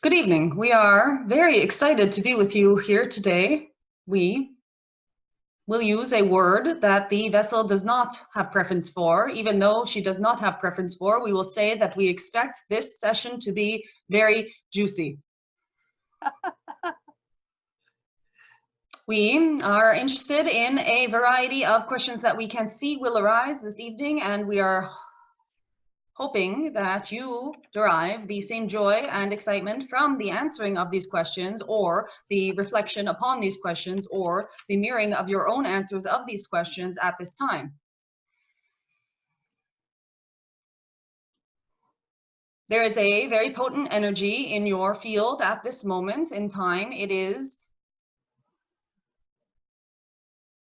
Good evening. We are very excited to be with you here today. We will use a word that the vessel does not have preference for. Even though she does not have preference for, we will say that we expect this session to be very juicy. We are interested in a variety of questions that we can see will arise this evening, and we are hoping that you derive the same joy and excitement from the answering of these questions, or the reflection upon these questions, or the mirroring of your own answers of these questions at this time. There is a very potent energy in your field at this moment in time. It is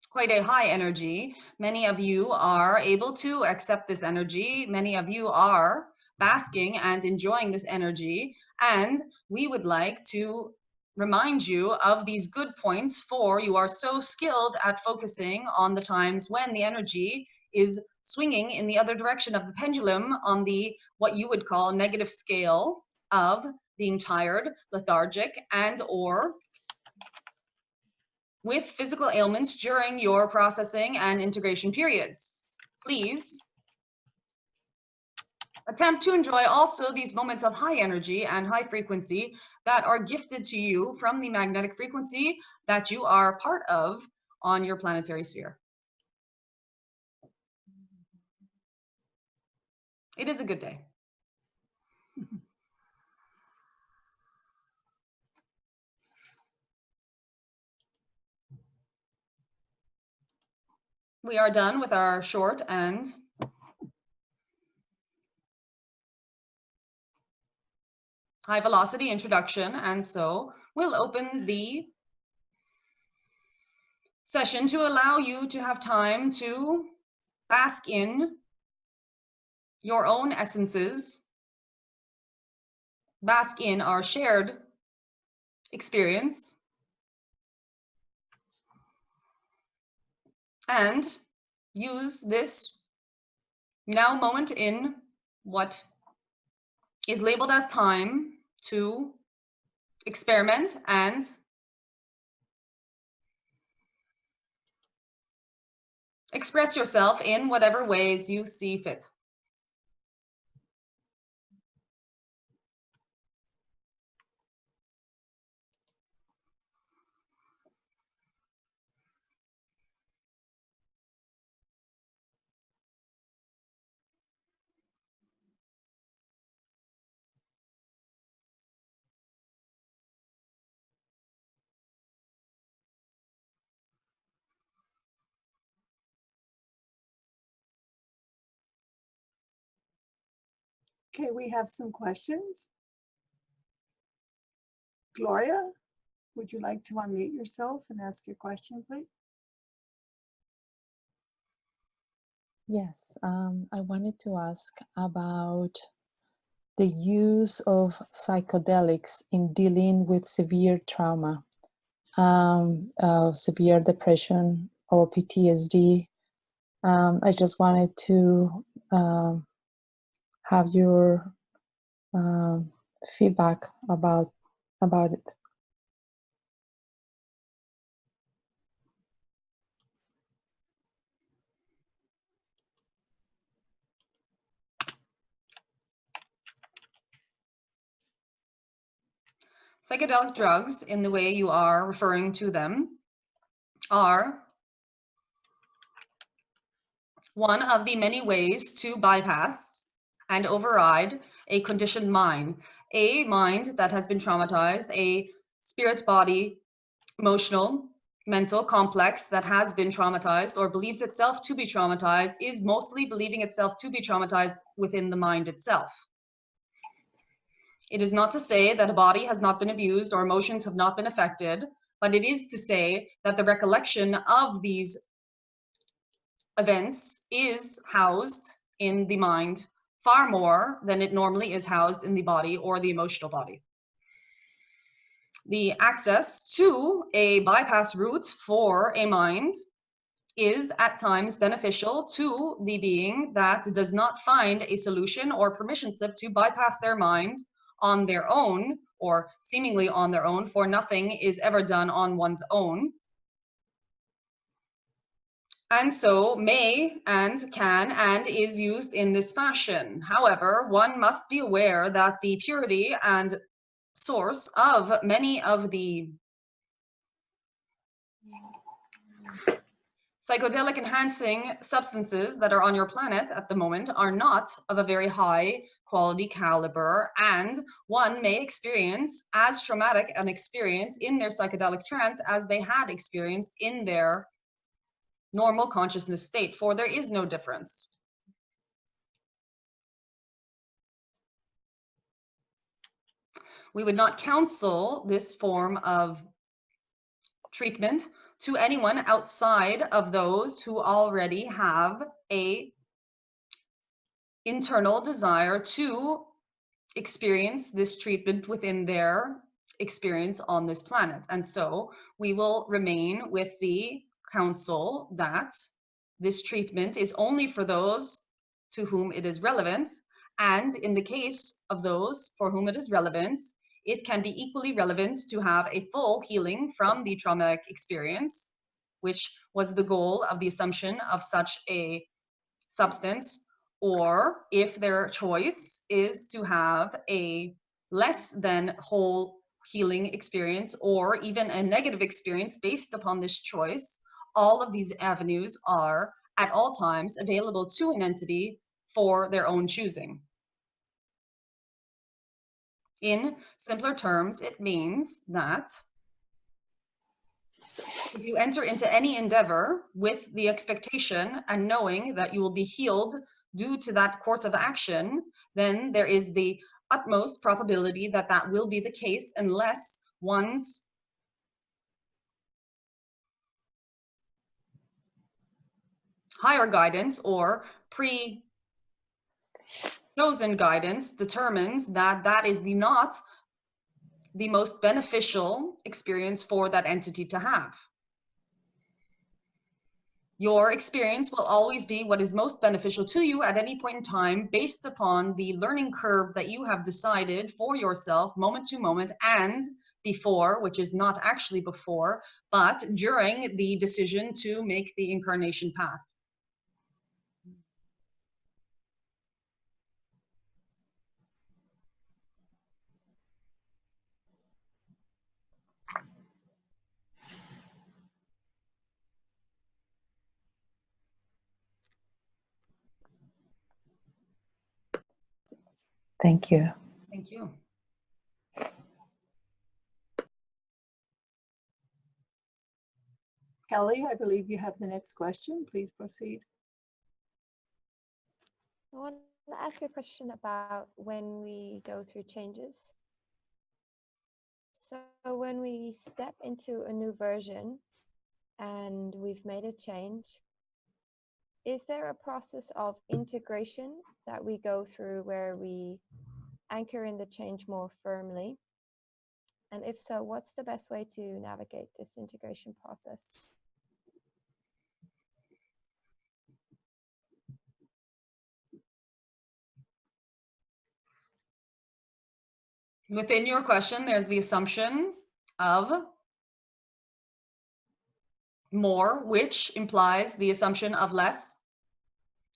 quite a high energy. Many of you are able to accept this energy. Many of you are basking and enjoying this energy. And we would like to remind you of these good points, for you are so skilled at focusing on the times when the energy is swinging in the other direction of the pendulum on the what you would call negative scale of being tired, lethargic, and or with physical ailments during your processing and integration periods. Please attempt to enjoy also these moments of high energy and high frequency that are gifted to you from the magnetic frequency that you are part of on your planetary sphere. It is a good day. We are done with our short and high velocity introduction, and so we'll open the session to allow you to have time to bask in your own essences, bask in our shared experience, and use this now moment in what is labeled as time to experiment and express yourself in whatever ways you see fit. Okay, we have some questions. Gloria, would you like to unmute yourself and ask your question, please? Yes, I wanted to ask about the use of psychedelics in dealing with severe trauma, severe depression or PTSD. I just wanted to have your feedback about it. Psychedelic drugs, in the way you are referring to them, are one of the many ways to bypass and override a conditioned mind, a mind that has been traumatized, a spirit, body, emotional, mental complex that has been traumatized or believes itself to be traumatized, is mostly believing itself to be traumatized within the mind itself. It is not to say that a body has not been abused or emotions have not been affected, but it is to say that the recollection of these events is housed in the mind far more than it normally is housed in the body or the emotional body. The access to a bypass route for a mind is at times beneficial to the being that does not find a solution or permission slip to bypass their mind on their own, or seemingly on their own, for nothing is ever done on one's own. And so may and can and is used in this fashion. However, one must be aware that the purity and source of many of the psychedelic enhancing substances that are on your planet at the moment are not of a very high quality caliber, and one may experience as traumatic an experience in their psychedelic trance as they had experienced in their normal consciousness state, for there is no difference. We would not counsel this form of treatment to anyone outside of those who already have a internal desire to experience this treatment within their experience on this planet. And so we will remain with the counsel that this treatment is only for those to whom it is relevant, and in the case of those for whom it is relevant, it can be equally relevant to have a full healing from the traumatic experience, which was the goal of the assumption of such a substance, or if their choice is to have a less than whole healing experience or even a negative experience based upon this choice, all of these avenues are at all times available to an entity for their own choosing. In simpler terms, it means that if you enter into any endeavor with the expectation and knowing that you will be healed due to that course of action, then there is the utmost probability that that will be the case unless one's higher guidance or pre-chosen guidance determines that that is not the most beneficial experience for that entity to have. Your experience will always be what is most beneficial to you at any point in time based upon the learning curve that you have decided for yourself moment to moment, and before, which is not actually before, but during the decision to make the incarnation path. Thank you. Thank you. Kelly, I believe you have the next question. Please proceed. I want to ask a question about when we go through changes. So when we step into a new version and we've made a change, is there a process of integration that we go through where we anchor in the change more firmly? And if so, what's the best way to navigate this integration process? Within your question, there's the assumption of more, which implies the assumption of less.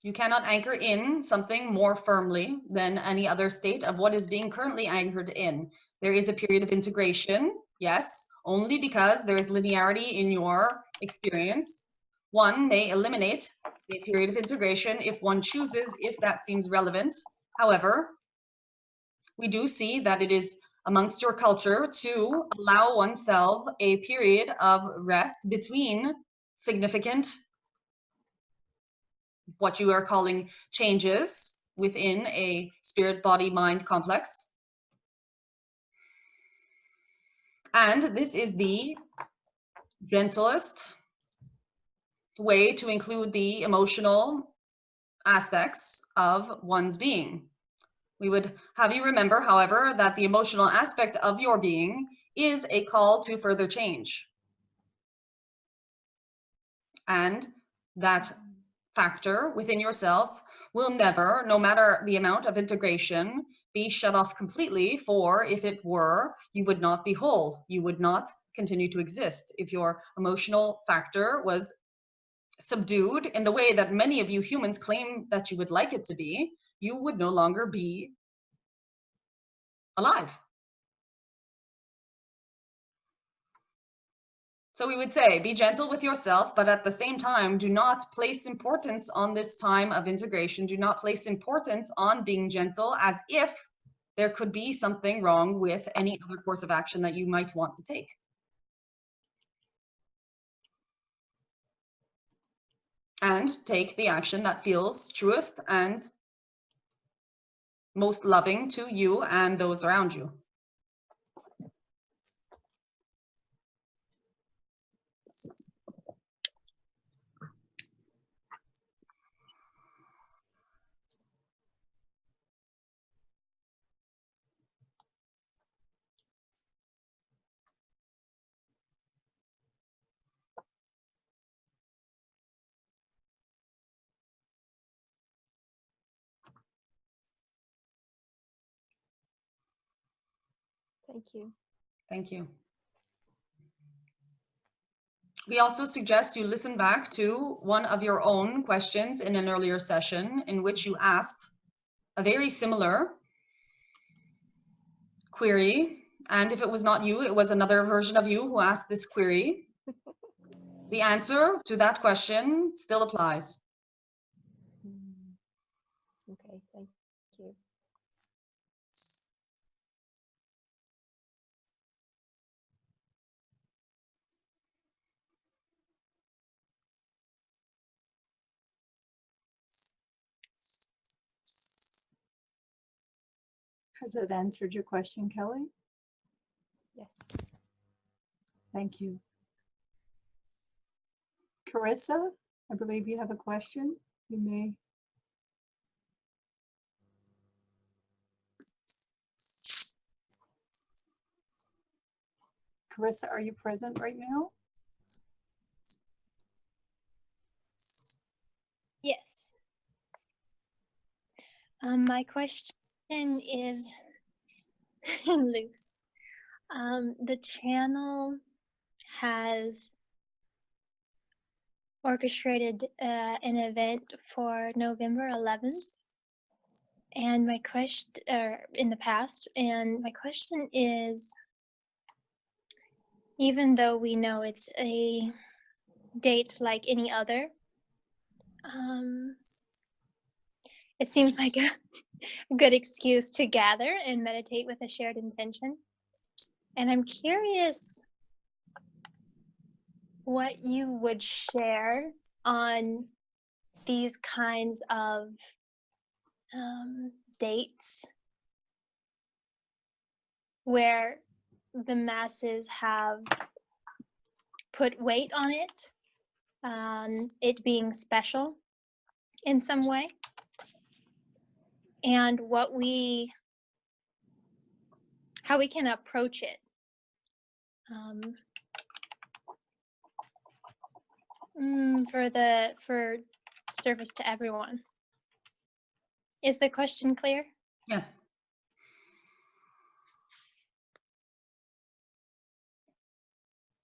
You cannot anchor in something more firmly than any other state of what is being currently anchored in. There is a period of integration, yes, only because there is linearity in your experience. One may eliminate the period of integration if one chooses, if that seems relevant. However, we do see that it is amongst your culture to allow oneself a period of rest between significant, what you are calling changes within a spirit, body, mind complex. And this is the gentlest way to include the emotional aspects of one's being. We would have you remember, however, that the emotional aspect of your being is a call to further change. And that factor within yourself will never, no matter the amount of integration, be shut off completely, for if it were, you would not be whole. You would not continue to exist. If your emotional factor was subdued in the way that many of you humans claim that you would like it to be, you would no longer be alive. So we would say, be gentle with yourself, but at the same time, do not place importance on this time of integration. Do not place importance on being gentle, as if there could be something wrong with any other course of action that you might want to take. And take the action that feels truest and most loving to you and those around you. Thank you. Thank you. We also suggest you listen back to one of your own questions in an earlier session in which you asked a very similar query. And if it was not you, it was another version of you who asked this query. The answer to that question still applies. Okay, thank you. Has it answered your question, Kelly? Yes. Thank you. Carissa, I believe you have a question. You may. Carissa, are you present right now? Yes. My question is loose. The channel has orchestrated an event for November 11th, and my question, in the past, and my question is, even though we know it's a date like any other, it seems like a good excuse to gather and meditate with a shared intention. And I'm curious what you would share on these kinds of dates where the masses have put weight on it, it being special in some way, and how we can approach it. For service to everyone. Is the question clear? Yes.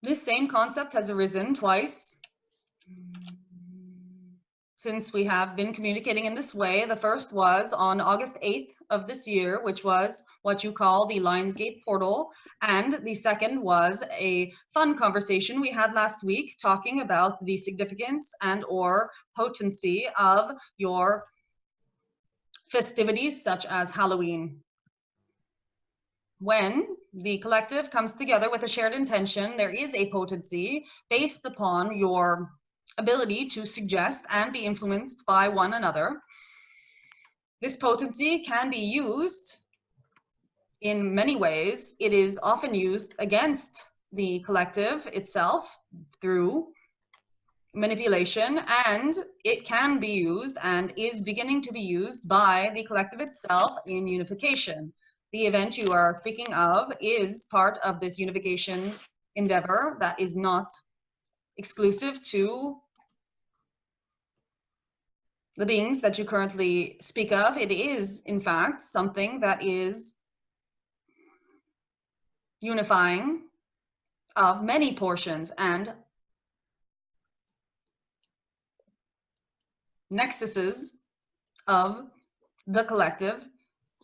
This same concept has arisen twice since we have been communicating in this way. The first was on August 8th of this year, which was what you call the Lionsgate portal. And the second was a fun conversation we had last week talking about the significance and or potency of your festivities such as Halloween. When the collective comes together with a shared intention, there is a potency based upon your ability to suggest and be influenced by one another. This potency can be used in many ways. It is often used against the collective itself through manipulation, and it can be used and is beginning to be used by the collective itself in unification. The event you are speaking of is part of this unification endeavor that is not exclusive to the beings that you currently speak of, it is, in fact, something that is unifying of many portions and nexuses of the collective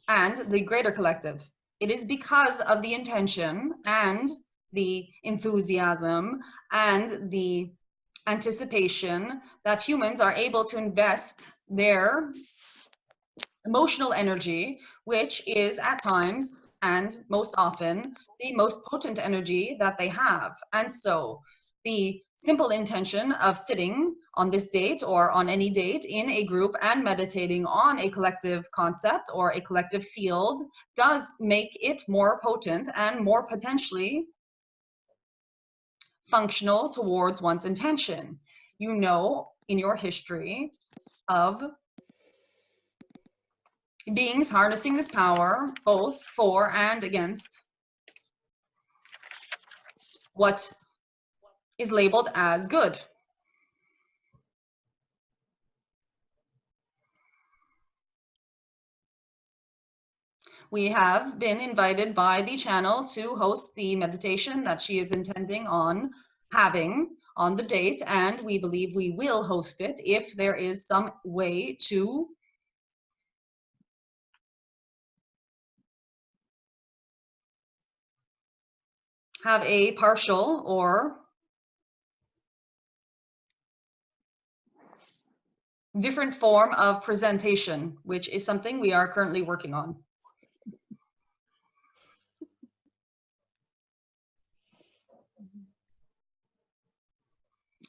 and the greater collective. It is because of the intention and the enthusiasm and the anticipation that humans are able to invest their emotional energy, which is at times and most often the most potent energy that they have. And so the simple intention of sitting on this date or on any date in a group and meditating on a collective concept or a collective field does make it more potent and more potentially functional towards one's intention. You know, in your history of beings harnessing this power, both for and against what is labeled as good. We have been invited by the channel to host the meditation that she is intending on having on the date, and we believe we will host it if there is some way to have a partial or different form of presentation, which is something we are currently working on.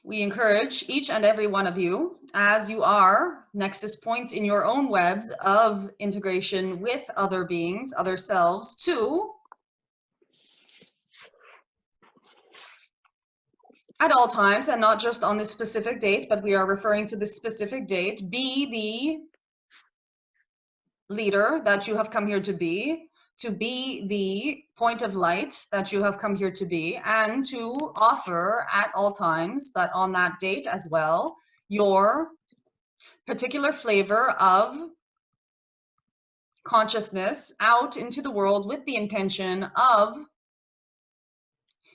We encourage each and every one of you, as you are nexus points in your own webs of integration with other beings, other selves, to, at all times, and not just on this specific date, but we are referring to this specific date, be the leader that you have come here to be the point of light that you have come here to be, and to offer at all times, but on that date as well, your particular flavor of consciousness out into the world with the intention of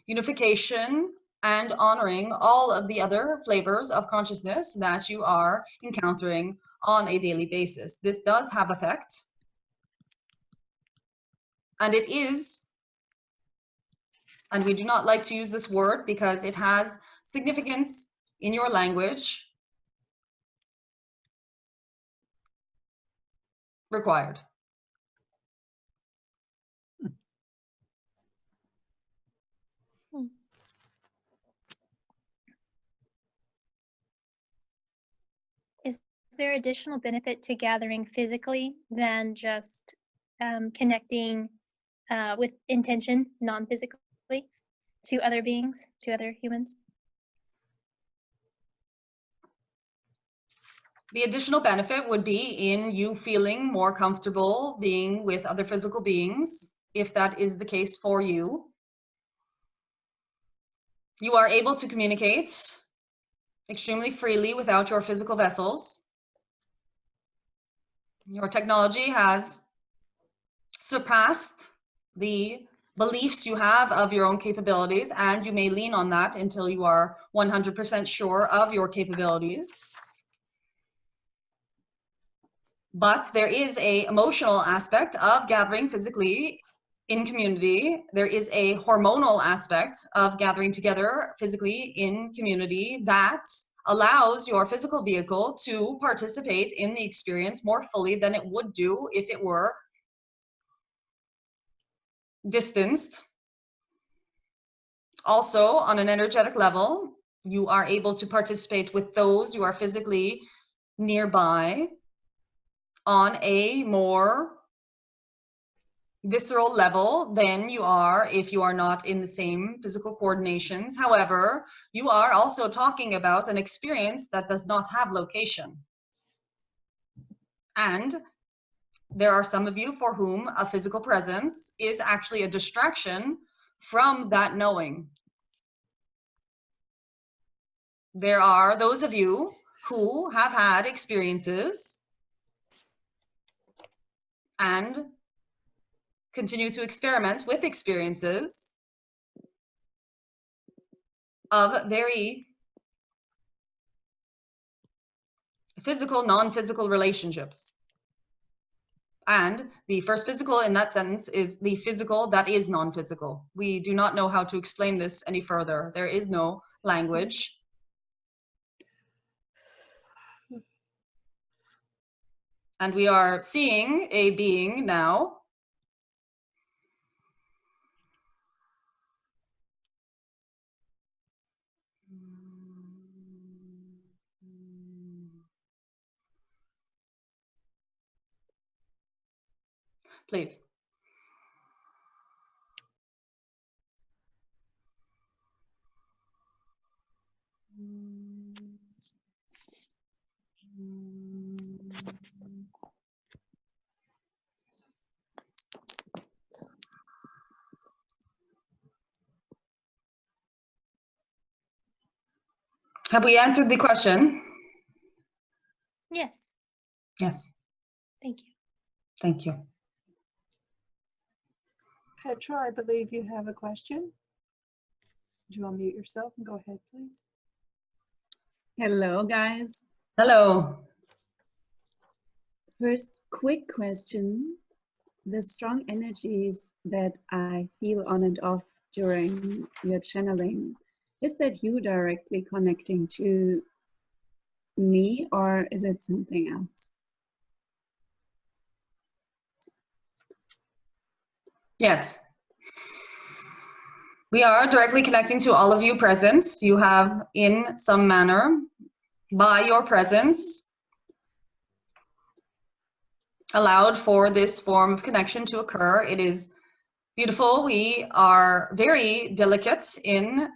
unification and honoring all of the other flavors of consciousness that you are encountering on a daily basis. This does have effect. And it is, and we do not like to use this word because it has significance in your language, required. Is there additional benefit to gathering physically than just connecting with intention, non-physically, to other beings, to other humans? The additional benefit would be in you feeling more comfortable being with other physical beings, if that is the case for you. You are able to communicate extremely freely without your physical vessels. Your technology has surpassed the beliefs you have of your own capabilities, and you may lean on that until you are 100% sure of your capabilities. But there is an emotional aspect of gathering physically in community. There is a hormonal aspect of gathering together physically in community that allows your physical vehicle to participate in the experience more fully than it would do if it were distanced. Also, on an energetic level, you are able to participate with those you are physically nearby on a more visceral level than you are if you are not in the same physical coordinations. However, you are also talking about an experience that does not have location. And there are some of you for whom a physical presence is actually a distraction from that knowing. There are those of you who have had experiences and continue to experiment with experiences of very physical, non-physical relationships. And the first physical in that sentence is the physical that is non-physical. We do not know how to explain this any further. There is no language. And we are seeing a being now please. Have we answered the question? Yes, Yes, thank you. thank you. Petra, I believe you have a question. Would you unmute yourself and go ahead, please? Hello, guys. Hello. First, quick question. The strong energies that I feel on and off during your channeling, is that you directly connecting to me, or is it something else? Yes. We are directly connecting to all of you present. You have, in some manner, by your presence, allowed for this form of connection to occur. It is beautiful. We are very delicate in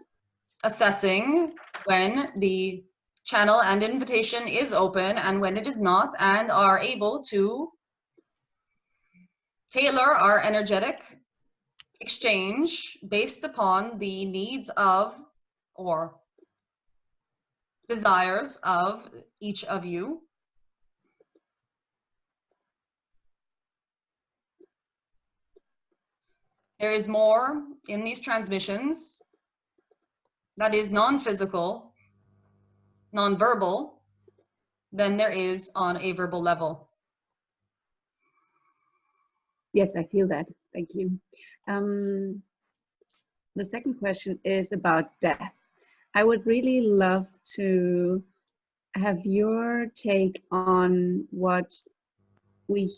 assessing when the channel and invitation is open and when it is not, and are able to tailor our energetic exchange based upon the needs of or desires of each of you. There is more in these transmissions that is non-physical, non-verbal, than there is on a verbal level. Yes, I feel that. Thank you. The second question is about death. I would really love to have your take on what we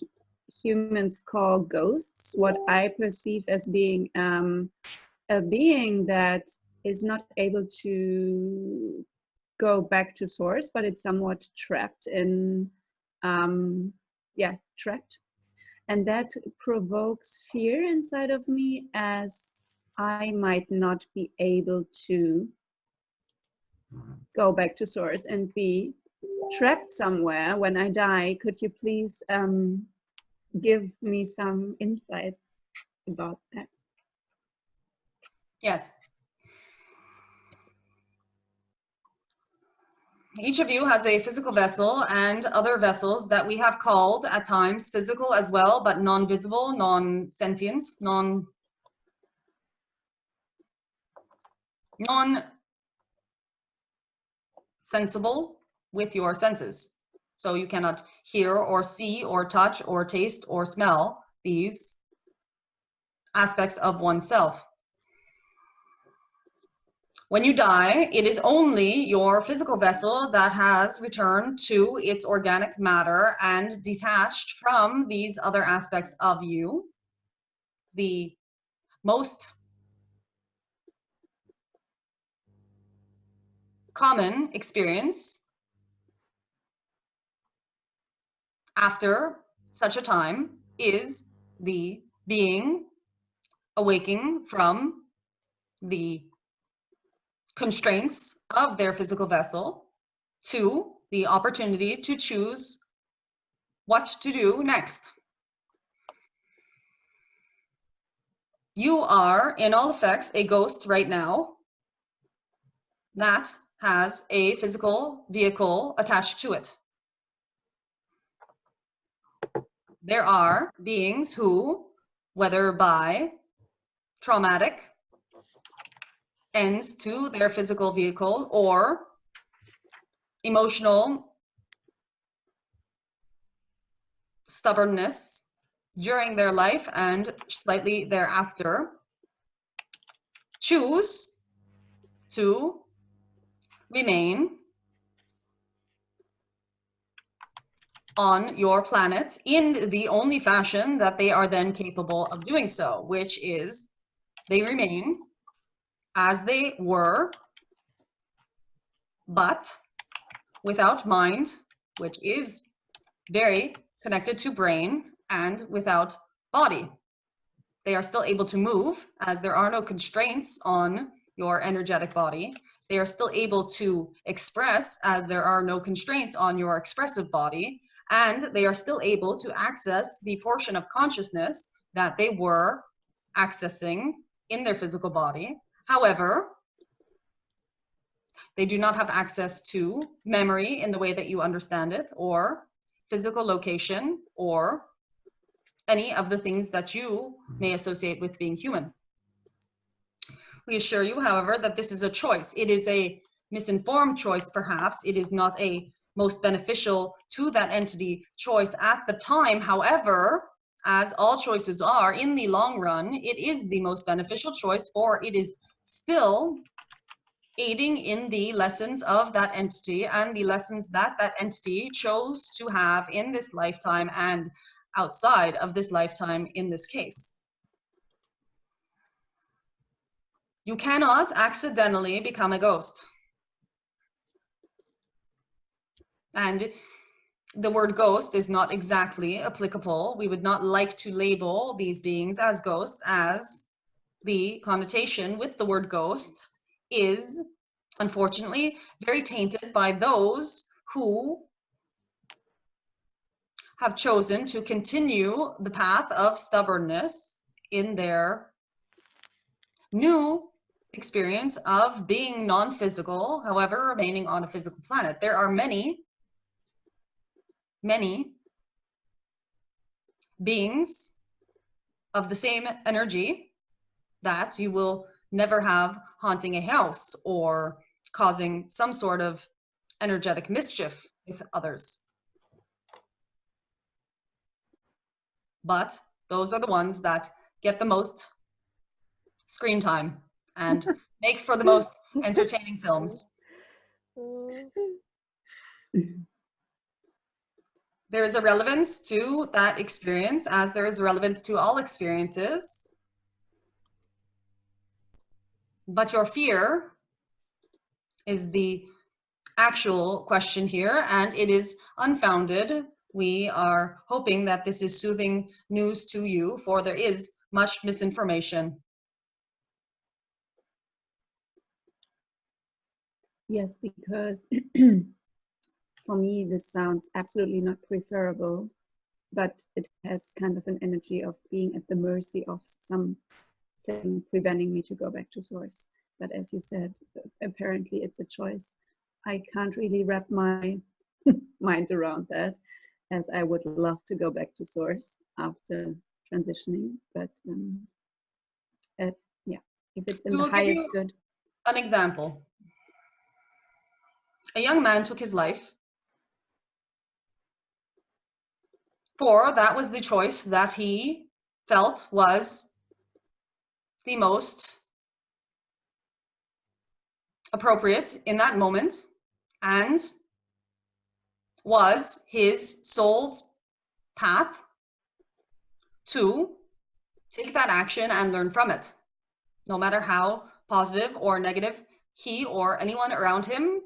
humans call ghosts, what I perceive as being a being that is not able to go back to source, but it's somewhat trapped in, trapped. And that provokes fear inside of me, as I might not be able to go back to source and be trapped somewhere when I die. Could you please give me some insights about that? Yes. Each of you has a physical vessel and other vessels that we have called at times physical as well, but non-visible, non-sentient, non-sensible with your senses. So you cannot hear or see or touch or taste or smell these aspects of oneself. When you die, it is only your physical vessel that has returned to its organic matter and detached from these other aspects of you. The most common experience after such a time is the being awaking from the constraints of their physical vessel to the opportunity to choose what to do next. You are, in all effects, a ghost right now that has a physical vehicle attached to it. There are beings who, whether by traumatic ends to their physical vehicle or emotional stubbornness during their life and slightly thereafter, choose to remain on your planet in the only fashion that they are then capable of doing so, which is they remain as they were, but without mind, which is very connected to brain, and without body. They are still able to move, as there are no constraints on your energetic body. They are still able to express, as there are no constraints on your expressive body. And they are still able to access the portion of consciousness that they were accessing in their physical body. However, they do not have access to memory in the way that you understand it, or physical location, or any of the things that you may associate with being human. We assure you, however, that this is a choice. It is a misinformed choice, perhaps. It is not a most beneficial to that entity choice at the time. However, as all choices are, in the long run, it is the most beneficial choice, for it is still aiding in the lessons of that entity and the lessons that that entity chose to have in this lifetime and outside of this lifetime in this case. You cannot accidentally become a ghost. And the word ghost is not exactly applicable. We would not like to label these beings as ghosts, as the connotation with the word ghost is, unfortunately, very tainted by those who have chosen to continue the path of stubbornness in their new experience of being non-physical, however, remaining on a physical planet. There are many beings of the same energy that you will never have haunting a house or causing some sort of energetic mischief with others. But those are the ones that get the most screen time and make for the most entertaining films. There is a relevance to that experience, as there is relevance to all experiences. But your fear is the actual question here, and it is unfounded. We are hoping that this is soothing news to you, for there is much misinformation. Yes, because for me, this sounds absolutely not preferable, but it has kind of an energy of being at the mercy of something preventing me to go back to source. But as you said, apparently it's a choice. I can't really wrap my mind around that, as I would love to go back to source after transitioning. But yeah, if it's in the highest good. An example. A young man took his life, for that was the choice that he felt was the most appropriate in that moment, and was his soul's path to take that action and learn from it, no matter how positive or negative he or anyone around him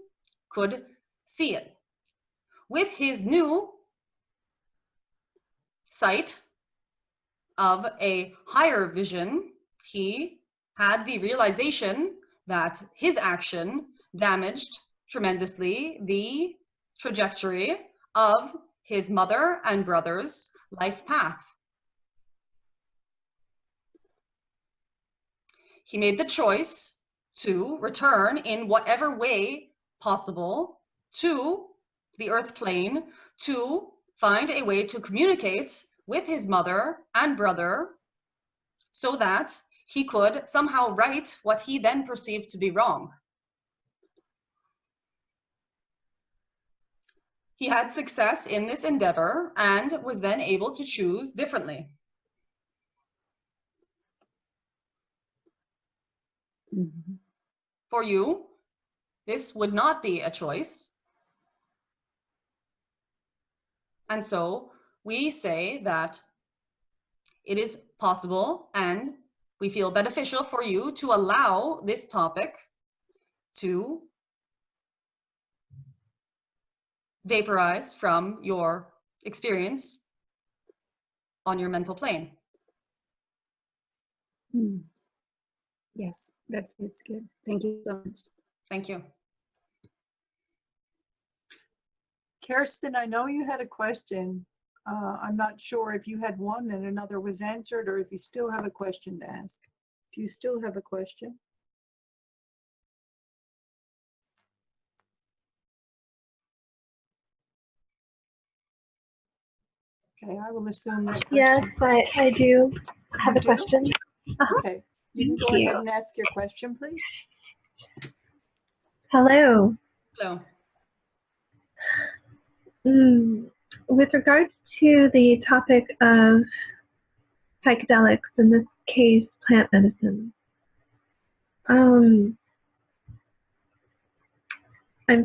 could see it. With his new sight of a higher vision, he had the realization that his action damaged tremendously the trajectory of his mother and brother's life path. He made the choice to return in whatever way possible to the earth plane to find a way to communicate with his mother and brother so that he could somehow right what he then perceived to be wrong. He had success in this endeavor and was then able to choose differently. Mhm. For you, this would not be a choice. And so we say that it is possible and we feel beneficial for you to allow this topic to vaporize from your experience on your mental plane. Mm. Yes, that's good. Thank you so much. Thank you. Kirsten, I know you had a question. I'm not sure if you had one and another was answered, or if you still have a question to ask. Do you still have a question? Okay, I will assume that Yes, question. I do have You a do? question. Okay, you can Thank go you. ahead and ask your question, please. Hello. Hello. With regards to the topic of psychedelics, in this case, plant medicine, I'm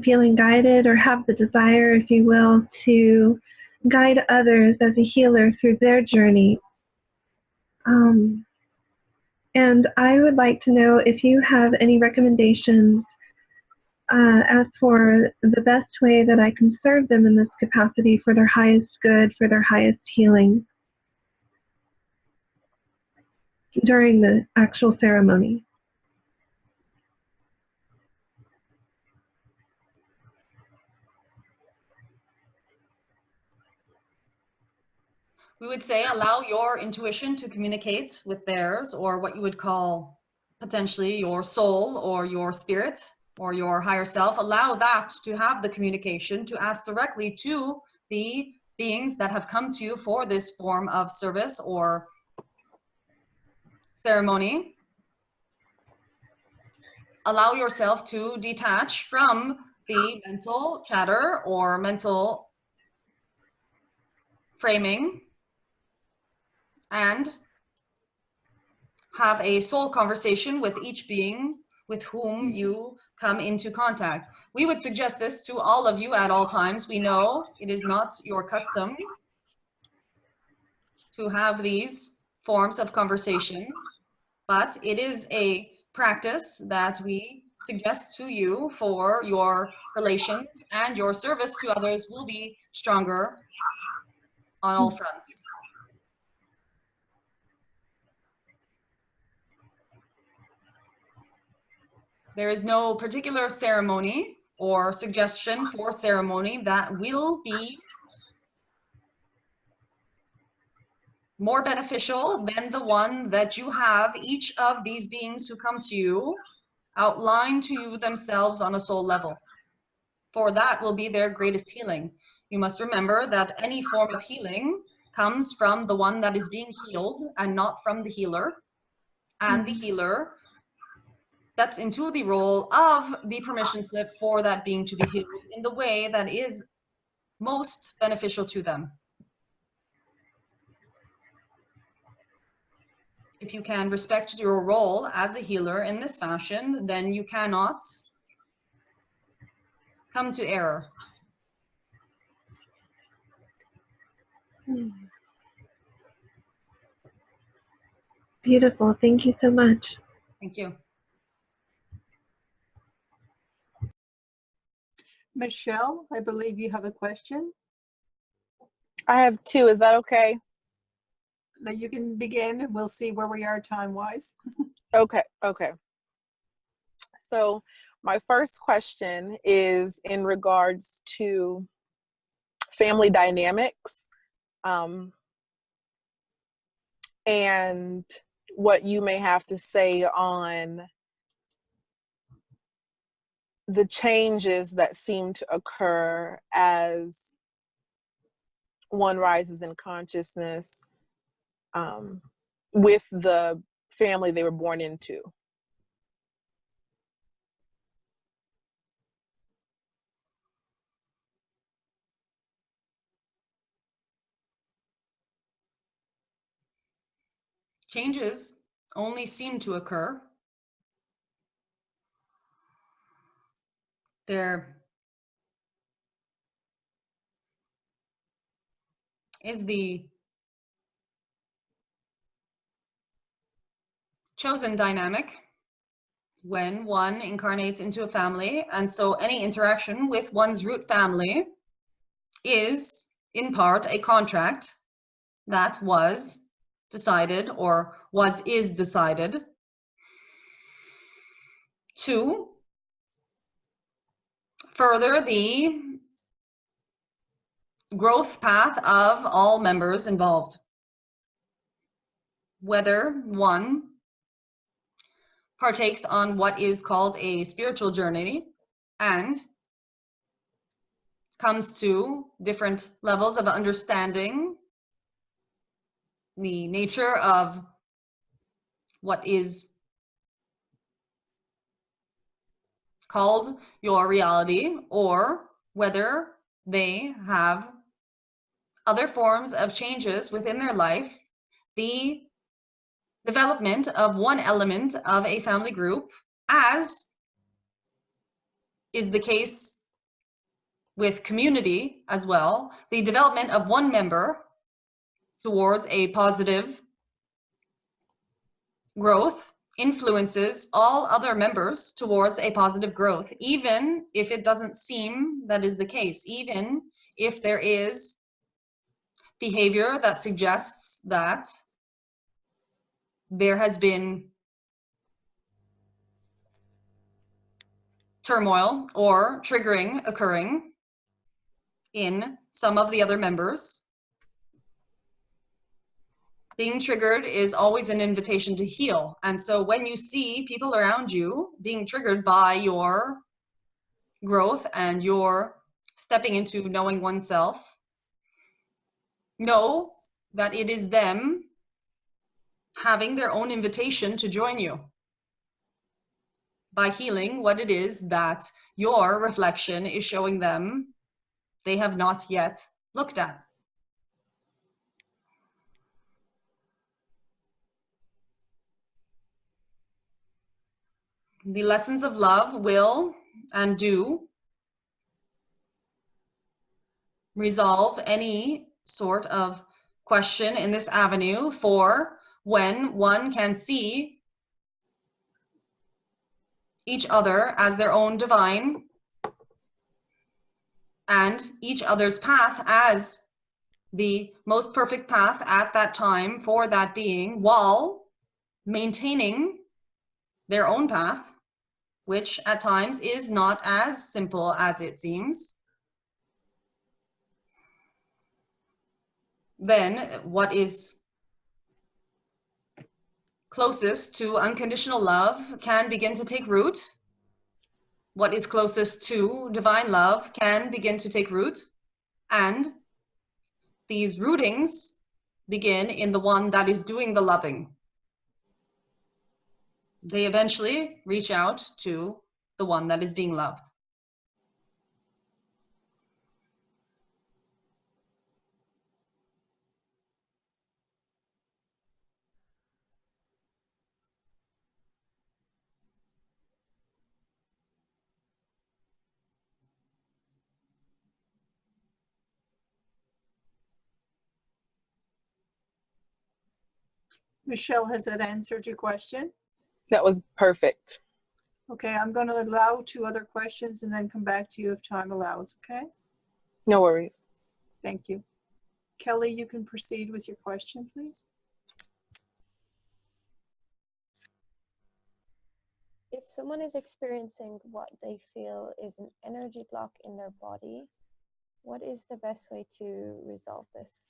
feeling guided, or have the desire, if you will, to guide others as a healer through their journey. And I would like to know if you have any recommendations as for the best way that I can serve them in this capacity for their highest good, for their highest healing during the actual ceremony. We would say allow your intuition to communicate with theirs, or what you would call potentially your soul or your spirit or your higher self. Allow that to have the communication, to ask directly to the beings that have come to you for this form of service or ceremony. Allow yourself to detach from the mental chatter or mental framing and have a soul conversation with each being with whom you come into contact. We would suggest this to all of you at all times. We know it is not your custom to have these forms of conversation, but it is a practice that we suggest to you for your relations, and your service to others will be stronger on all fronts. There is no particular ceremony or suggestion for ceremony that will be more beneficial than the one that you have each of these beings who come to you outline to you themselves on a soul level. For that will be their greatest healing. You must remember that any form of healing comes from the one that is being healed and not from the healer. And the healer steps into the role of the permission slip for that being to be healed in the way that is most beneficial to them. If you can respect your role as a healer in this fashion, then you cannot come to error. Beautiful. Thank you so much. Thank you. Michelle, I believe you have a question. I have two. Is that okay? Now you can begin and we'll see where we are time-wise. Okay. So my first question is in regards to family dynamics, and what you may have to say on the changes that seem to occur as one rises in consciousness with the family they were born into. Changes only seem to occur. There is the chosen dynamic when one incarnates into a family, and so any interaction with one's root family is in part a contract that was decided or is decided to further the growth path of all members involved. Whether one partakes on what is called a spiritual journey and comes to different levels of understanding the nature of what is called your reality, or whether they have other forms of changes within their life, the development of one element of a family group, as is the case with community as well, the development of one member towards a positive growth influences all other members towards a positive growth, even if it doesn't seem that is the case, even if there is behavior that suggests that there has been turmoil or triggering occurring in some of the other members. Being triggered is always an invitation to heal. And so when you see people around you being triggered by your growth and your stepping into knowing oneself, know that it is them having their own invitation to join you by healing what it is that your reflection is showing them they have not yet looked at. The lessons of love will and do resolve any sort of question in this avenue for when one can see each other as their own divine and each other's path as the most perfect path at that time for that being, while maintaining their own path, which at times is not as simple as it seems. Then what is closest to unconditional love can begin to take root. What is closest to divine love can begin to take root. And these rootings begin in the one that is doing the loving. They eventually reach out to the one that is being loved. Michelle, has that answered your question? That was perfect. Okay, I'm going to allow 2 other questions and then come back to you if time allows, okay? No worries. Thank you. Kelly, you can proceed with your question, please. If someone is experiencing what they feel is an energy block in their body, what is the best way to resolve this?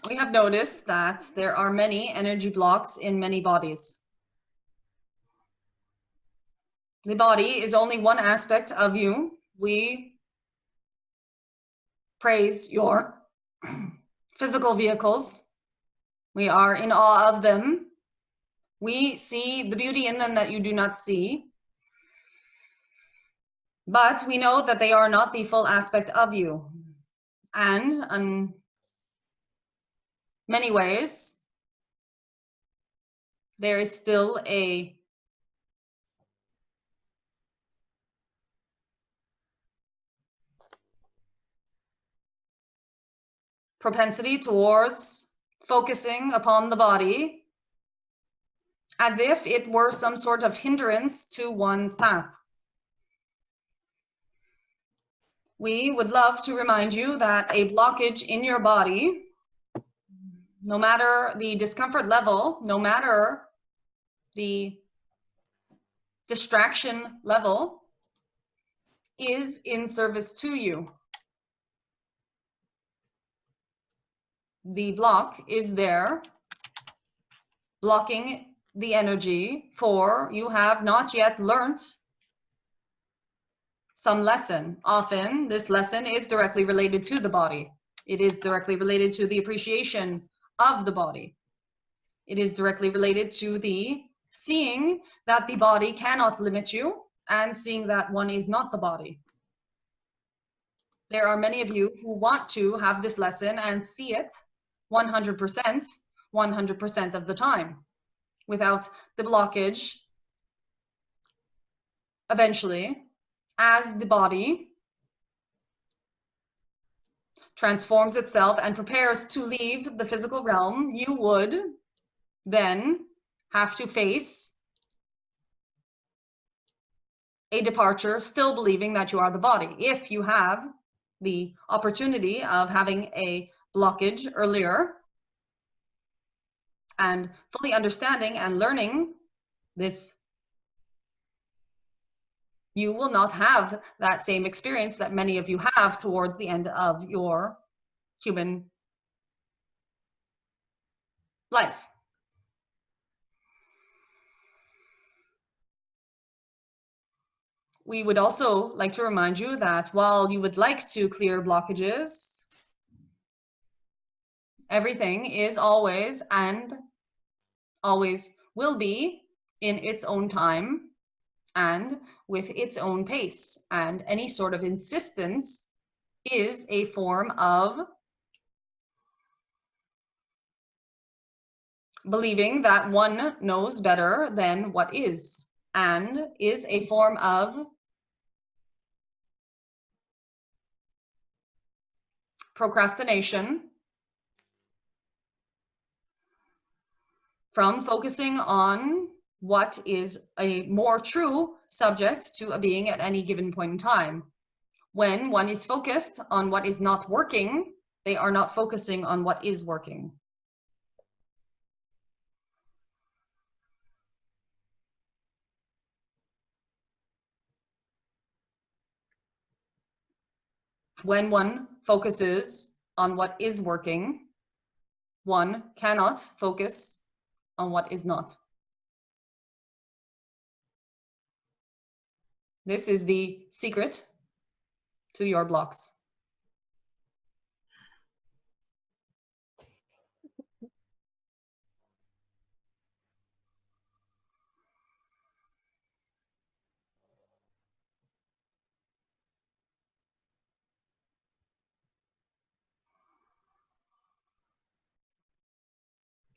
we have noticed that there are many energy blocks in many bodies. The body is only one aspect of you. We praise your physical vehicles. We are in awe of them. We see the beauty in them that you do not see. But we know that they are not the full aspect of you. And in many ways, there is still a propensity towards focusing upon the body as if it were some sort of hindrance to one's path. We would love to remind you that a blockage in your body, no matter the discomfort level, no matter the distraction level, is in service to you. The block is there, blocking the energy, for you have not yet learnt some lesson. Often this lesson is directly related to the body. It is directly related to the appreciation of the body. It is directly related to the seeing that the body cannot limit you and seeing that one is not the body. There are many of you who want to have this lesson and see it 100% of the time, without the blockage. Eventually, as the body transforms itself and prepares to leave the physical realm, you would then have to face a departure, still believing that you are the body. If you have the opportunity of having a blockage earlier and fully understanding and learning this, you will not have that same experience that many of you have towards the end of your human life. We would also like to remind you that while you would like to clear blockages, everything is always and always will be in its own time and with its own pace. And any sort of insistence is a form of believing that one knows better than what is, and is a form of procrastination from focusing on what is a more true subject to a being at any given point in time. When one is focused on what is not working, they are not focusing on what is working. When one focuses on what is working, one cannot focus on what is not. This is the secret to your blocks.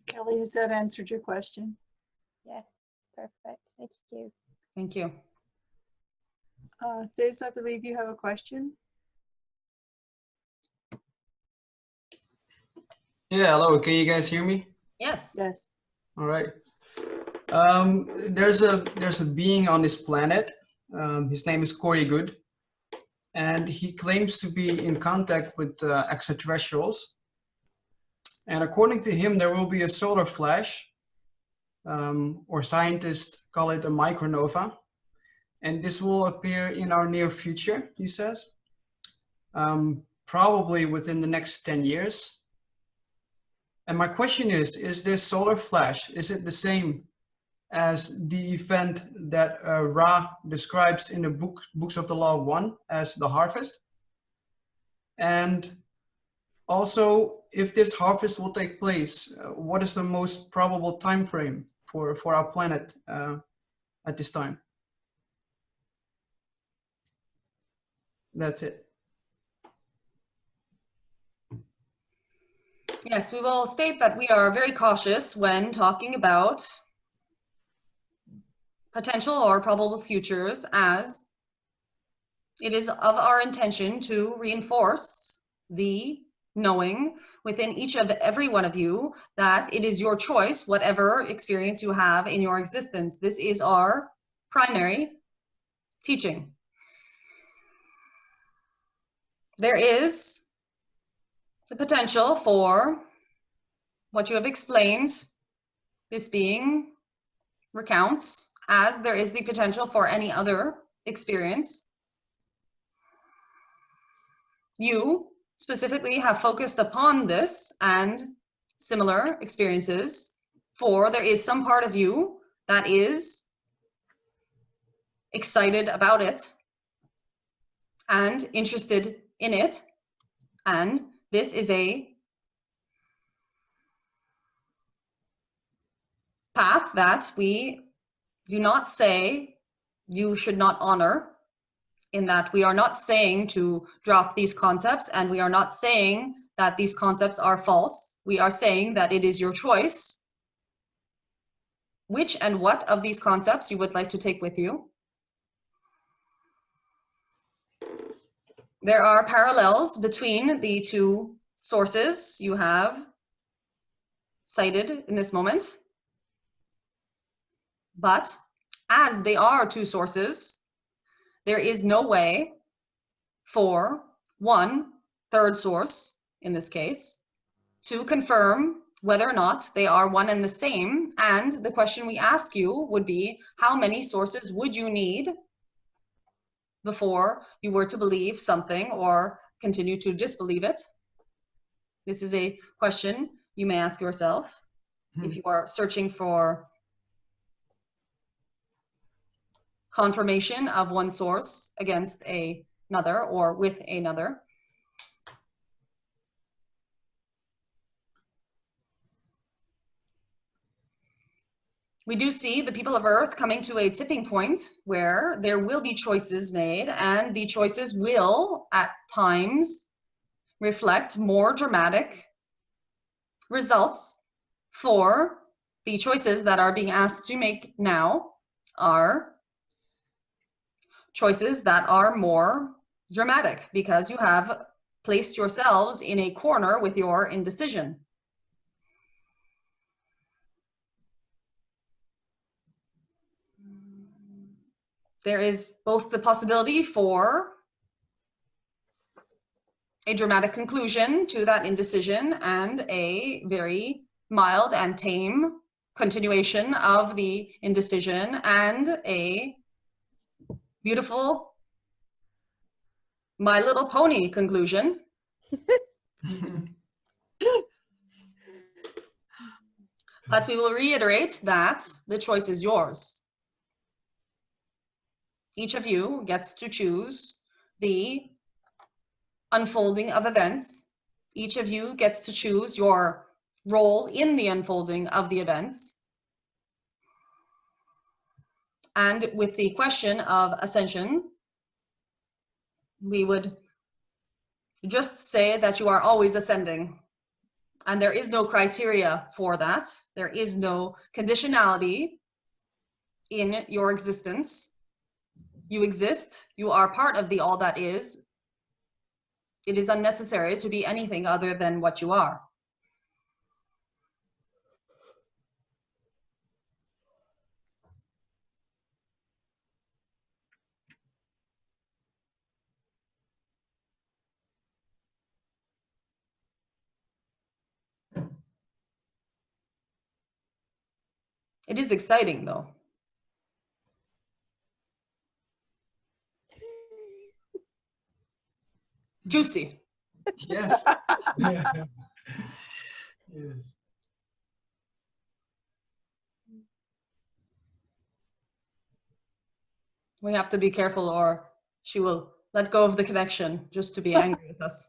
Kelly, has that answered your question? Yes, perfect. Thank you. Thank you. Thiz, I believe you have a question. Yeah, hello. Can you guys hear me? Yes. Yes. All right. There's a being on this planet. His name is Corey Good, and he claims to be in contact with extraterrestrials. And according to him, there will be a solar flash, or scientists call it a micronova, and this will appear in our near future, he says, probably within the next 10 years. And my question is this solar flash, is it the same as the event that Ra describes in the Books of the Law 1 as the harvest? And also, if this harvest will take place, what is the most probable time frame for our planet at this time? That's it. Yes, we will state that we are very cautious when talking about potential or probable futures, as it is of our intention to reinforce the knowing within every one of you that it is your choice, whatever experience you have in your existence. This is our primary teaching. There is the potential for what you have explained, this being recounts, as there is the potential for any other experience. You specifically have focused upon this and similar experiences, for there is some part of you that is excited about it and interested in it, and this is a path that we do not say you should not honor, in that we are not saying to drop these concepts, and we are not saying that these concepts are false. We are saying that it is your choice which and what of these concepts you would like to take with you. There are parallels between the two sources you have cited in this moment, but as they are two sources, there is no way for one third source, in this case, to confirm whether or not they are one and the same. And the question we ask you would be, how many sources would you need before you were to believe something or continue to disbelieve it? This is a question you may ask yourself if you are searching for confirmation of one source against another or with another. We do see the people of Earth coming to a tipping point where there will be choices made, and the choices will at times reflect more dramatic results. For the choices that are being asked to make now are choices that are more dramatic, because you have placed yourselves in a corner with your indecision. There is both the possibility for a dramatic conclusion to that indecision and a very mild and tame continuation of the indecision, and a beautiful My Little Pony conclusion. But we will reiterate that the choice is yours. Each of you gets to choose the unfolding of events. Each of you gets to choose your role in the unfolding of the events. And with the question of ascension, we would just say that you are always ascending. And there is no criteria for that. There is no conditionality in your existence. You exist. You are part of the all that is. It is unnecessary to be anything other than what you are. It is exciting, though. Juicy. Yes. Yes. We have to be careful or she will let go of the connection just to be angry with us.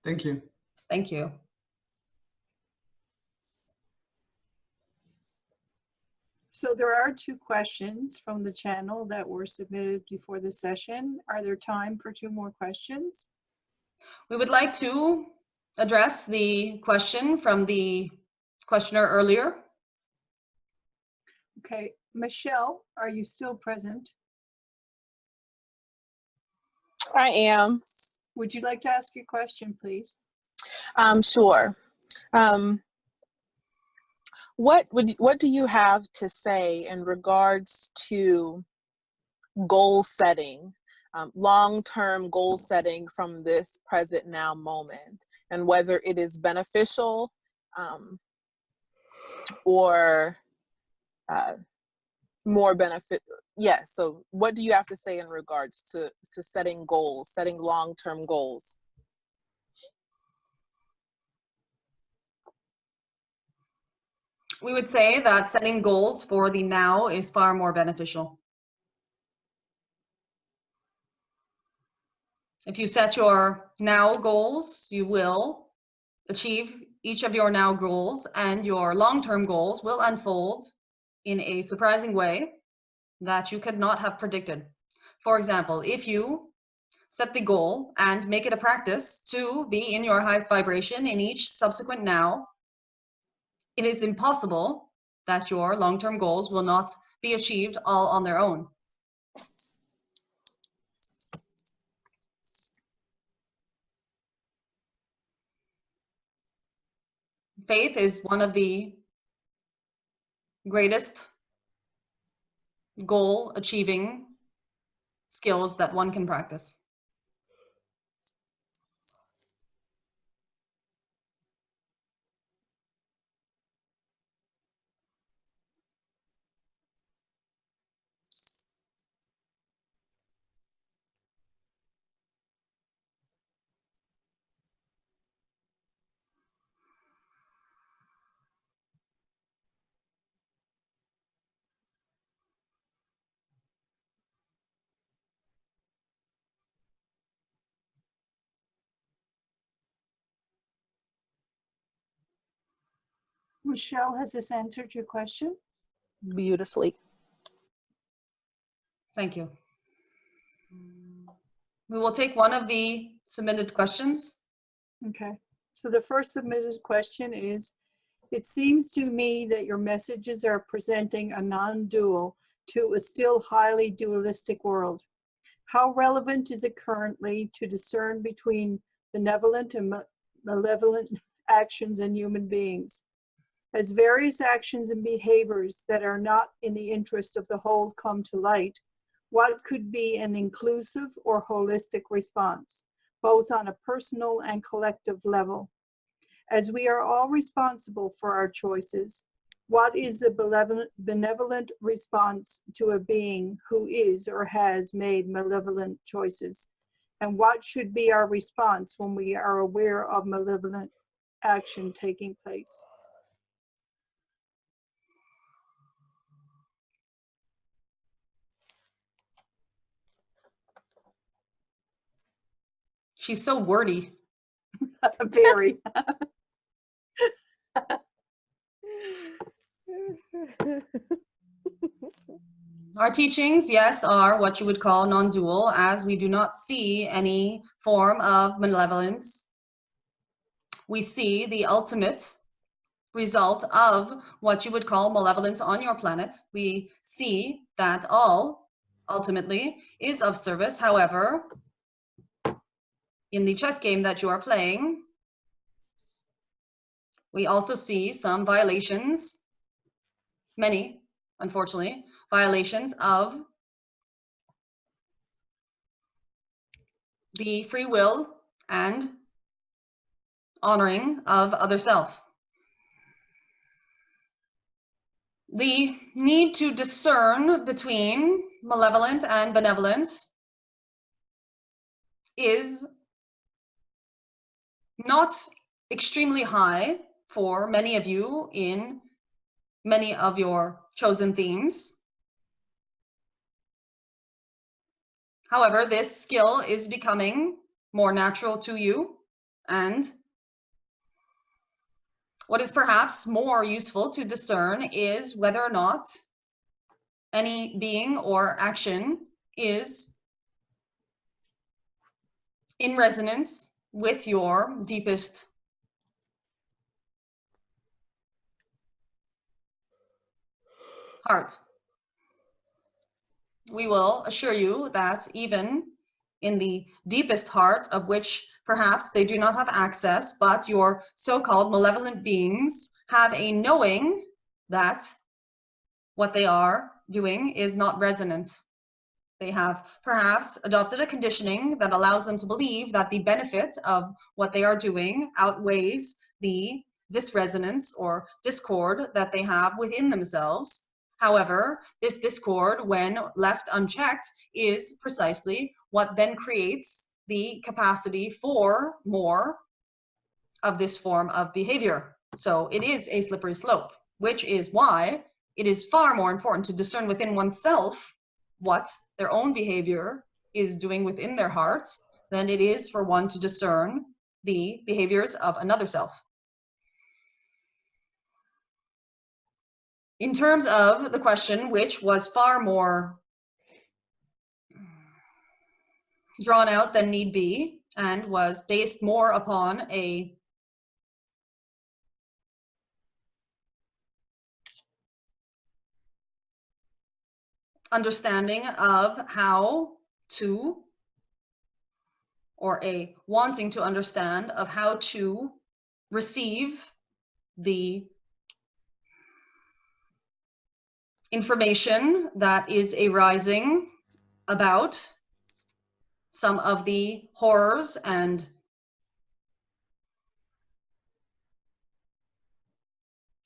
Thank you. Thank you. So there are 2 questions from the channel that were submitted before the session. Are there time for 2 more questions? We would like to address the question from the questioner earlier. Okay, Michelle, are you still present? I am. Would you like to ask your question, please? Sure. What do you have to say in regards to goal setting, long-term goal setting from this present now moment, and whether it is beneficial or more benefit? Yes. So what do you have to say in regards to setting goals, setting long-term goals? We would say that setting goals for the now is far more beneficial. If you set your now goals, you will achieve each of your now goals, and your long-term goals will unfold in a surprising way that you could not have predicted. For example, if you set the goal and make it a practice to be in your highest vibration in each subsequent now, it is impossible that your long-term goals will not be achieved all on their own. Faith is one of the greatest goal achieving skills that one can practice. Michelle, has this answered your question? Beautifully. Thank you. We will take one of the submitted questions. Okay, so the first submitted question is, it seems to me that your messages are presenting a non-dual to a still highly dualistic world. How relevant is it currently to discern between benevolent and malevolent actions in human beings? As various actions and behaviors that are not in the interest of the whole come to light, what could be an inclusive or holistic response, both on a personal and collective level? As we are all responsible for our choices, what is the benevolent response to a being who is or has made malevolent choices? And what should be our response when we are aware of malevolent action taking place? She's so wordy. Very. Our teachings, yes, are what you would call non-dual, as we do not see any form of malevolence. We see the ultimate result of what you would call malevolence on your planet. We see that all, ultimately, is of service. However, in the chess game that you are playing, we also see some violations, many, unfortunately, violations of the free will and honoring of other self. The need to discern between malevolent and benevolent is not extremely high for many of you in many of your chosen themes. However, this skill is becoming more natural to you, and what is perhaps more useful to discern is whether or not any being or action is in resonance with your deepest heart. We will assure you that even in the deepest heart, of which perhaps they do not have access, but your so-called malevolent beings have a knowing that what they are doing is not resonant. They have perhaps adopted a conditioning that allows them to believe that the benefit of what they are doing outweighs the disresonance or discord that they have within themselves. However, this discord, when left unchecked, is precisely what then creates the capacity for more of this form of behavior. So it is a slippery slope, which is why it is far more important to discern within oneself what their own behavior is doing within their heart than it is for one to discern the behaviors of another self. In terms of the question, which was far more drawn out than need be and was based more upon a understanding of how to, or a wanting to understand of how to receive the information that is arising about some of the horrors and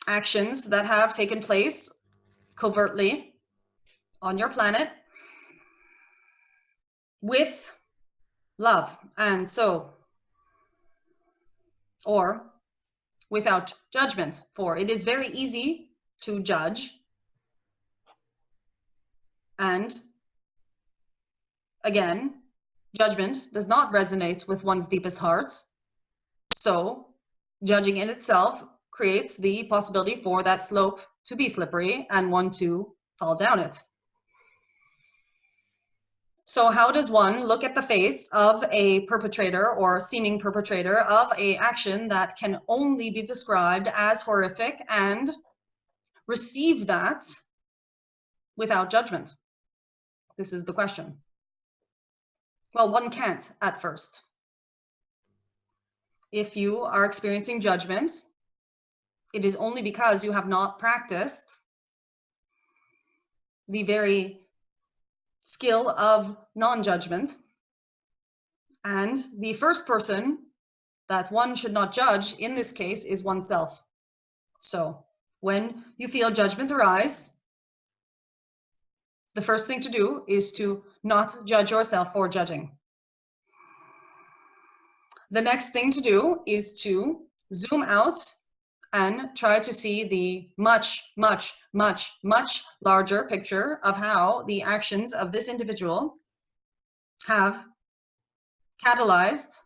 actions that have taken place covertly on your planet with love, and so, or without judgment, for it is very easy to judge, and again, judgment does not resonate with one's deepest hearts, so judging in itself creates the possibility for that slope to be slippery and one to fall down it. So how does one look at the face of a perpetrator or seeming perpetrator of an action that can only be described as horrific and receive that without judgment? This is the question. Well, one can't at first. If you are experiencing judgment, it is only because you have not practiced the very skill of non-judgment. And the first person that one should not judge in this case is oneself. So when you feel judgment arise, the first thing to do is to not judge yourself for judging. The next thing to do is to zoom out and try to see the much, much, much, much larger picture of how the actions of this individual have catalyzed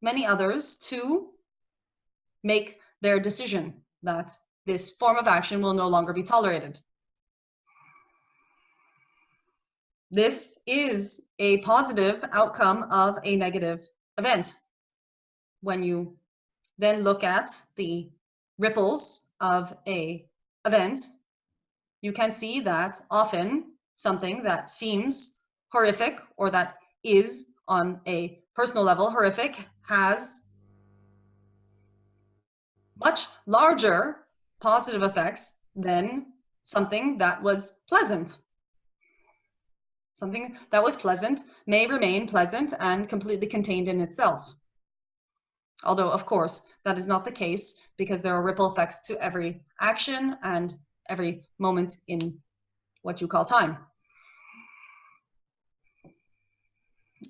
many others to make their decision that this form of action will no longer be tolerated. This is a positive outcome of a negative event. When you then look at the ripples of an event, you can see that often something that seems horrific or that is on a personal level horrific has much larger positive effects than something that was pleasant. Something that was pleasant may remain pleasant and completely contained in itself. Although, of course, that is not the case because there are ripple effects to every action and every moment in what you call time.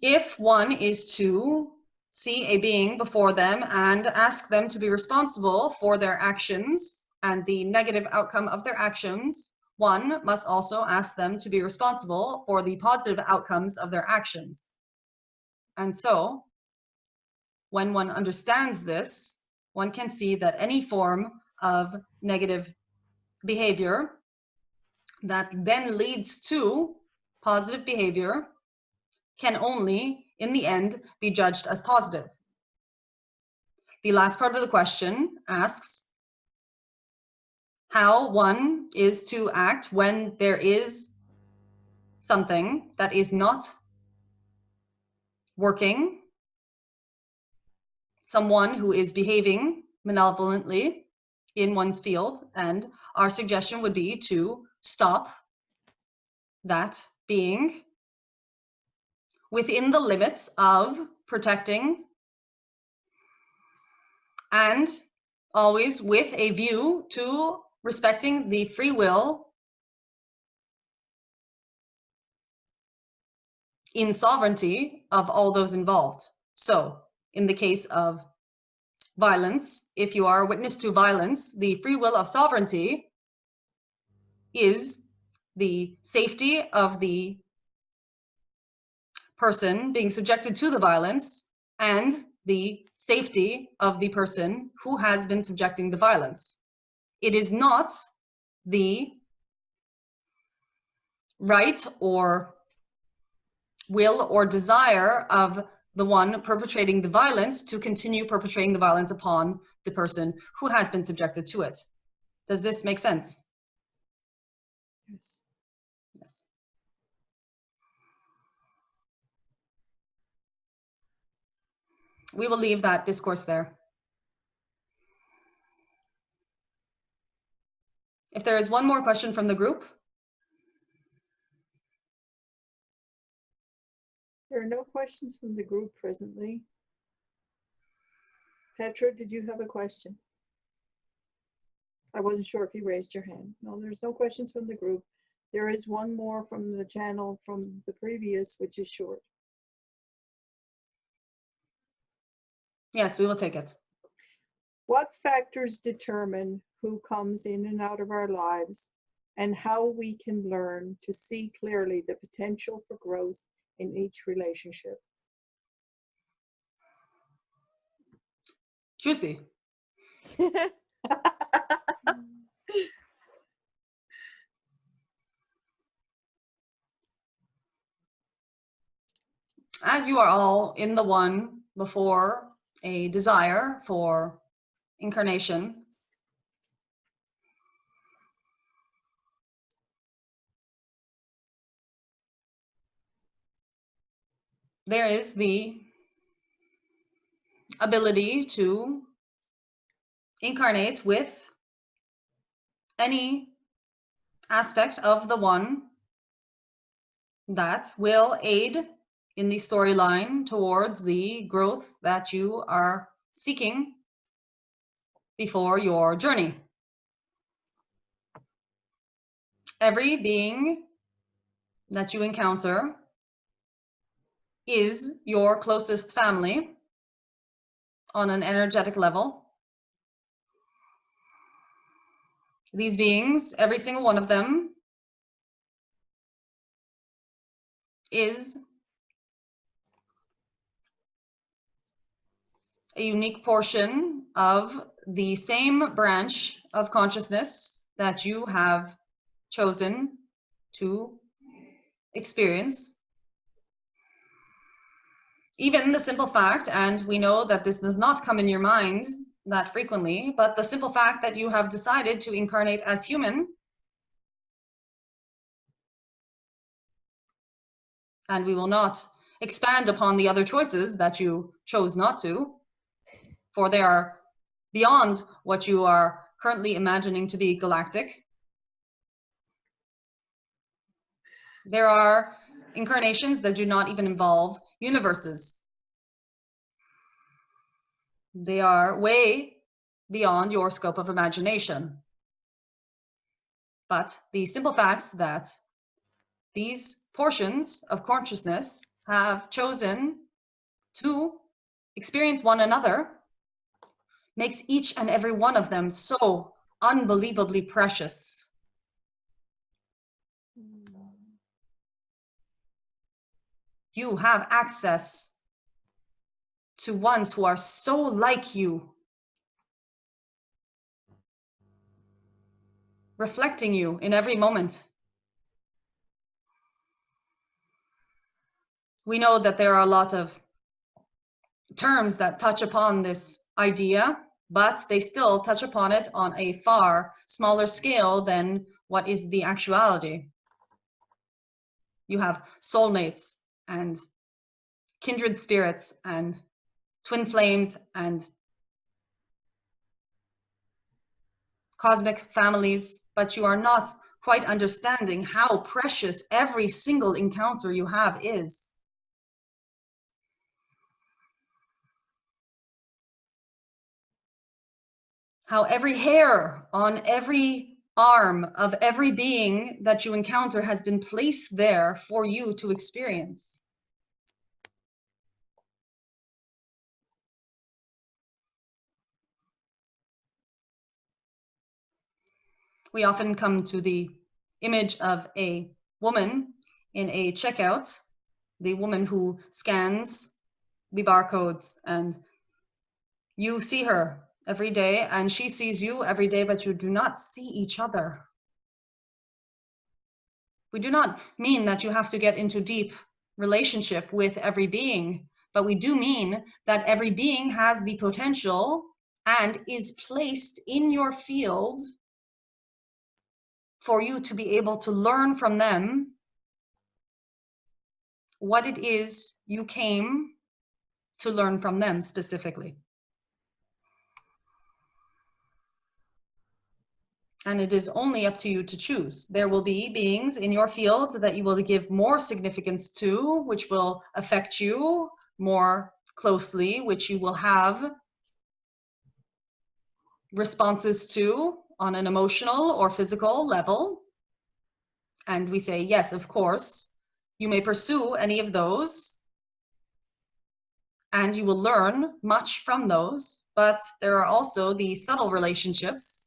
If one is to see a being before them and ask them to be responsible for their actions and the negative outcome of their actions, one must also ask them to be responsible for the positive outcomes of their actions. And so, when one understands this, one can see that any form of negative behavior that then leads to positive behavior can only, in the end, be judged as positive. The last part of the question asks how one is to act when there is something that is not working, someone who is behaving malevolently in one's field, and our suggestion would be to stop that being within the limits of protecting and always with a view to respecting the free will in sovereignty of all those involved. So, in the case of violence, if you are a witness to violence, the free will of sovereignty is the safety of the person being subjected to the violence and the safety of the person who has been subjecting the violence. It is not the right or will or desire of the one perpetrating the violence to continue perpetrating the violence upon the person who has been subjected to it. Does this make sense? Yes. Yes. We will leave that discourse there. If there is one more question from the group. There are no questions from the group presently. Petra, did you have a question? I wasn't sure if you raised your hand. No, there's no questions from the group. There is one more from the channel from the previous, which is short. Yes, we will take it. What factors determine who comes in and out of our lives and how we can learn to see clearly the potential for growth in each relationship? Juicy. As you are all in the one before a desire for incarnation, there is the ability to incarnate with any aspect of the one that will aid in the storyline towards the growth that you are seeking before your journey. Every being that you encounter is your closest family on an energetic level. These beings, every single one of them, is a unique portion of the same branch of consciousness that you have chosen to experience. Even the simple fact, and we know that this does not come in your mind that frequently, but the simple fact that you have decided to incarnate as human, and we will not expand upon the other choices that you chose not to, for they are beyond what you are currently imagining to be galactic. There are incarnations that do not even involve universes. They are way beyond your scope of imagination. But the simple fact that these portions of consciousness have chosen to experience one another makes each and every one of them so unbelievably precious. You have access to ones who are so like you, reflecting you in every moment. We know that there are a lot of terms that touch upon this idea, but they still touch upon it on a far smaller scale than what is the actuality. You have soulmates and kindred spirits and twin flames and cosmic families, but you are not quite understanding how precious every single encounter you have is. How every hair on every arm of every being that you encounter has been placed there for you to experience. We often come to the image of a woman in a checkout, the woman who scans the barcodes, and you see her every day and she sees you every day, but you do not see each other. We do not mean that you have to get into deep relationship with every being, but we do mean that every being has the potential and is placed in your field for you to be able to learn from them what it is you came to learn from them specifically. And it is only up to you to choose. There will be beings in your field that you will give more significance to, which will affect you more closely, which you will have responses to on an emotional or physical level. And we say, yes, of course, you may pursue any of those, and you will learn much from those, but there are also the subtle relationships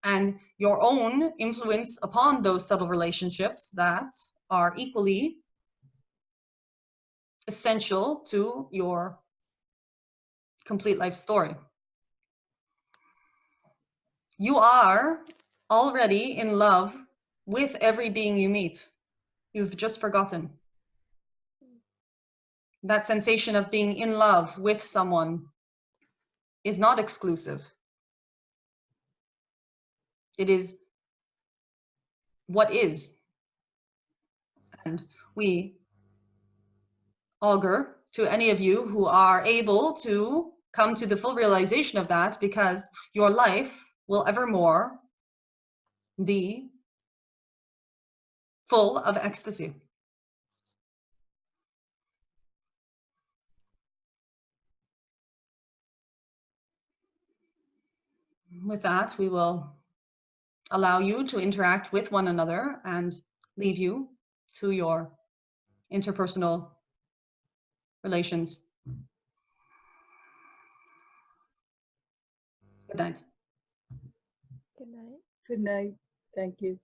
and your own influence upon those subtle relationships that are equally essential to your complete life story. You are already in love with every being you meet. You've just forgotten. That sensation of being in love with someone is not exclusive. It is what is. And we augur to any of you who are able to come to the full realization of that, because your life will evermore be full of ecstasy. With that, we will allow you to interact with one another and leave you to your interpersonal relations. Good night. Good night. Good night. Thank you.